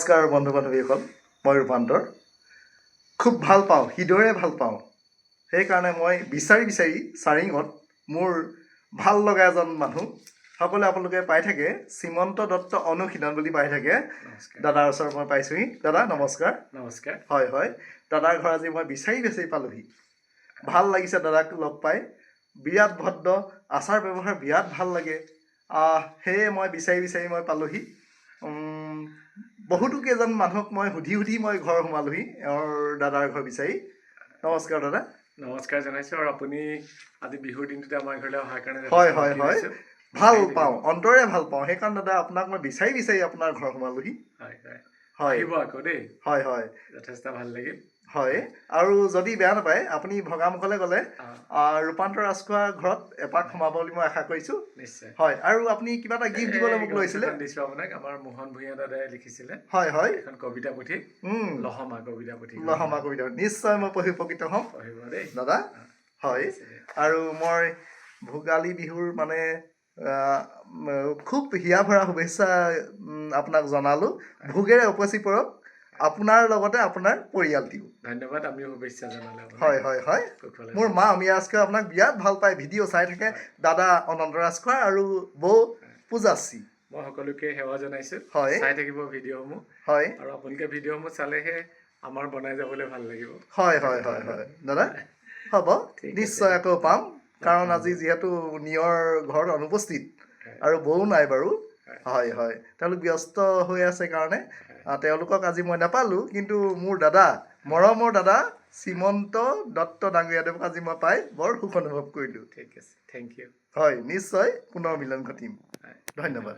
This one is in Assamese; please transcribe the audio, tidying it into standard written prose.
নমস্কাৰ বন্ধু বান্ধৱীসকল, মই ৰূপান্তৰ। খুব ভাল পাওঁ, হৃদয়ৰে ভাল পাওঁ। সেইকাৰণে মই বিচাৰি চাৰিঙত মোৰ ভাল লগা এজন মানুহ সকলোৱে আপোনালোকে পাই থাকে, শ্ৰীমন্ত দত্ত অনুশীলন বুলি পাই থাকে। দাদাৰ ওচৰত মই পাইছোঁহি। দাদা নমস্কাৰ। নমস্কাৰ। হয় হয়, দাদাৰ ঘৰ আজি মই বিচাৰি পালোহি। ভাল লাগিছে দাদাক লগ পাই। বিৰাট ভদ্ৰ, আচাৰ ব্যৱহাৰ বিৰাট ভাল লাগে। সেয়ে মই বিচাৰি মই পালোহি। বহুতো কেইজন মানুহক মই সুধি মই ঘৰ সোমালোহি এওঁৰ দাদাৰ ঘৰ বিচাৰি। নমস্কাৰ দাদা। নমস্কাৰ জনাইছোঁ। আৰু আপুনি আজি বিহুৰ দিনটোতে আমাৰ ঘৰলৈ অহাৰ কাৰণে হয় ভাল পাওঁ, অন্তৰে ভাল পাওঁ। সেইকাৰণে দাদা আপোনাক মই বিচাৰি আপোনাৰ ঘৰ সোমালোহি। আহিব আকৌ দেই। হয় যথেষ্ট ভাল লাগিল। হয়, আৰু যদি বেয়া নাপায় আপুনি ভগামুখলৈ গ'লে ৰূপান্তৰ ৰাজখোৱা ঘৰত এপাক সোমাব বুলি মই আশা কৰিছোঁ। নিশ্চয়। হয়, আৰু আপুনি কিবা এটা গিফ্ট দিবলৈ মোক লৈছিলে। দিছোঁ আপোনাক। আমাৰ মোহন ভূঞা দাদাই লিখিছিলে। হয় এখন কবিতা পুথি, লহমা কবিতা পুথি। নিশ্চয় মই পঢ়ি উপকৃত হ'ম। পঢ়িব দেই দাদা। হয়, আৰু মই ভোগালী বিহুৰ মানে খুব হিয়া ভৰা শুভেচ্ছা আপোনাক জনালোঁ। ভোগেৰে উপচি পৰক আপোনাৰ লগতে আপোনাৰ পৰিয়ালটিও। ধন্যবাদ। আমিও শুভেচ্ছা জনালোঁ। হয়। মোৰ মা অমিয়া ৰাজখোৱা আপোনাক বিৰাট ভাল পায়, ভিডিঅ' চাই থাকে। দাদা অনন্ত ৰাজখোৱা আৰু বৌ পূজাশ্ৰী। মই সকলোকে সেৱা জনাইছোঁ। হয়, চাই থাকিব ভিডিঅ'সমূহ। হয়, আৰু আপোনালোকে ভিডিঅ'সমূহ চালেহে আমাৰ বনাই যাবলৈ ভাল লাগিব। হয় দাদা। হ'ব, নিশ্চয় আকৌ পাম। কাৰণ আজি যিহেতু নিয়ৰ ঘৰত অনুপস্থিত আৰু বৌ নাই বাৰু। হয়, তেওঁলোক ব্যস্ত হৈ আছে কাৰণে তেওঁলোকক আজি মই নাপালোঁ। কিন্তু মোৰ দাদা, মৰমৰ দাদা শ্ৰীমন্ত দত্ত ডাঙৰীয়াদেৱক আজি মই পাই বৰ সুখ অনুভৱ কৰিলোঁ। ঠিক আছে, থেংক ইউ। হয়, নিশ্চয় পুনৰ মিলন ঘটিম। ধন্যবাদ।